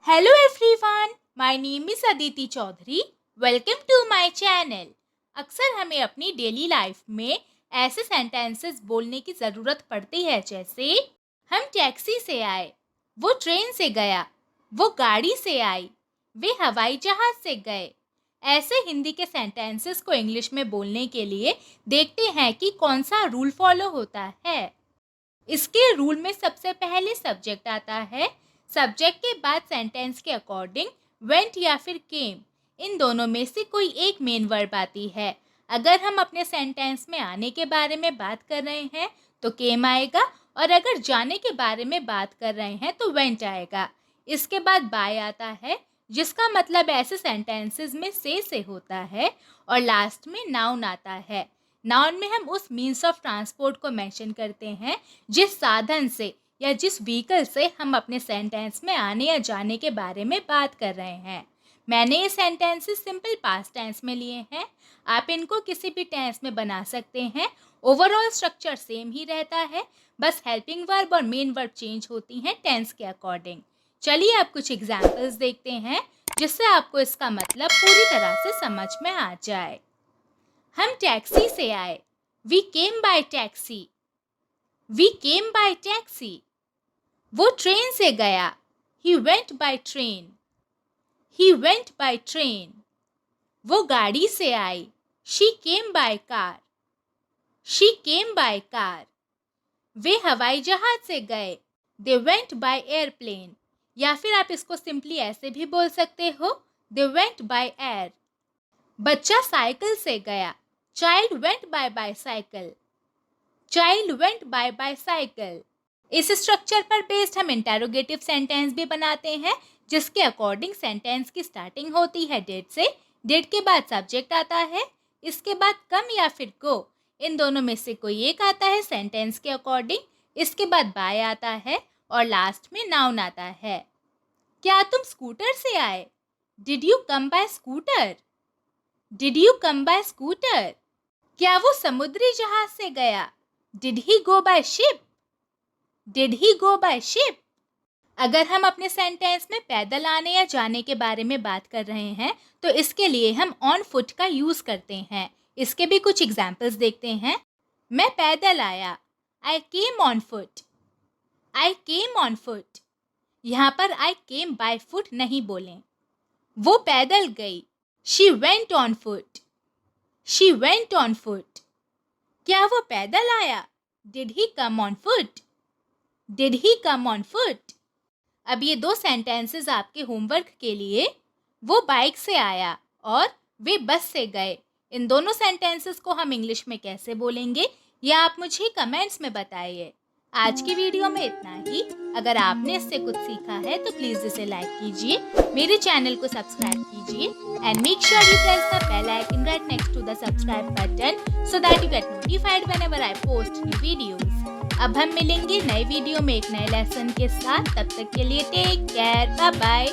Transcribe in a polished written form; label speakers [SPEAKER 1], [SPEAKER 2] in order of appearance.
[SPEAKER 1] Hello everyone, my name is Aditi Chaudhary. Welcome to my channel. अक्सर हमें अपनी daily life में ऐसे सेंटेंसेस बोलने की ज़रूरत पड़ती है जैसे हम टैक्सी से आए, वो ट्रेन से गया, वो गाड़ी से आई, वे हवाई जहाज़ से गए। ऐसे हिंदी के सेंटेंसेस को इंग्लिश में बोलने के लिए देखते हैं कि कौन सा रूल फॉलो होता है। इसके रूल में सबसे पहले सब्जेक्ट आता है। सब्जेक्ट के बाद सेंटेंस के अकॉर्डिंग वेंट या फिर केम, इन दोनों में से कोई एक मेन वर्ब आती है। अगर हम अपने सेंटेंस में आने के बारे में बात कर रहे हैं तो केम आएगा, और अगर जाने के बारे में बात कर रहे हैं तो वेंट आएगा। इसके बाद बाय आता है, जिसका मतलब ऐसे सेंटेंसेस में से होता है, और लास्ट में नाउन आता है। नाउन में हम उस मीन्स ऑफ ट्रांसपोर्ट को मेंशन करते हैं जिस साधन से या जिस व्हीकल से हम अपने सेंटेंस में आने या जाने के बारे में बात कर रहे हैं। मैंने ये सेंटेंसेस सिंपल पास्ट टेंस में लिए हैं। आप इनको किसी भी टेंस में बना सकते हैं। ओवरऑल स्ट्रक्चर सेम ही रहता है, बस हेल्पिंग वर्ब और मेन वर्ब चेंज होती हैं टेंस के अकॉर्डिंग। चलिए अब कुछ एग्जाम्पल्स देखते हैं जिससे आपको इसका मतलब पूरी तरह से समझ में आ जाए। हम टैक्सी से आए, we came by taxi. We came by taxi. वो ट्रेन से गया, he went by train. He went by train. वो गाड़ी से आई, she came by car. She came by car. वे हवाई जहाज से गए, दे वेंट बाय एयरप्लेन। या फिर आप इसको सिंपली ऐसे भी बोल सकते हो, दे वेंट बाय एयर। बच्चा साइकिल से गया, child went by bicycle. Child went by bicycle. इस स्ट्रक्चर पर बेस्ड हम इंटेरोगेटिव सेंटेंस भी बनाते हैं, जिसके अकॉर्डिंग सेंटेंस की स्टार्टिंग होती है डेट से, डेट के बाद सब्जेक्ट आता है, इसके बाद कम या फिर गो, इन दोनों में से कोई एक आता है सेंटेंस के अकॉर्डिंग, इसके बाद बाय आता है, और लास्ट में नाउन आता है। क्या तुम स्कूटर से आए? Did you come by scooter? Did you come by scooter? क्या वो समुद्री जहाज से गया? Did he go by ship? Did he go by ship? अगर हम अपने सेंटेंस में पैदल आने या जाने के बारे में बात कर रहे हैं तो इसके लिए हम ऑन फुट का यूज करते हैं। इसके भी कुछ एग्जाम्पल्स देखते हैं। मैं पैदल आया, I came on foot. I came on foot. यहाँ पर आई केम बाय फुट नहीं बोलें। वो पैदल गई, she went on foot. She went on foot. क्या वो पैदल आया? Did he come on foot? Did he come on foot? अब ये दो सेंटेंसेस आपके होमवर्क के लिए। वो बाइक से आया और वे बस से गए, इन दोनों सेंटेंसेस को हम इंग्लिश में कैसे बोलेंगे ये आप मुझे कमेंट्स में बताइए। आज की वीडियो में इतना ही। अगर आपने इससे कुछ सीखा है तो प्लीज़ इसे लाइक कीजिए, मेरे चैनल को सब्सक्राइब कीजिए and make sure you press the bell icon right next to the subscribe button so that you get notified whenever I post new videos. अब हम मिलेंगे नए वीडियो में एक नए लेसन के साथ। तब तक के लिए टेक केयर, बाय बाय।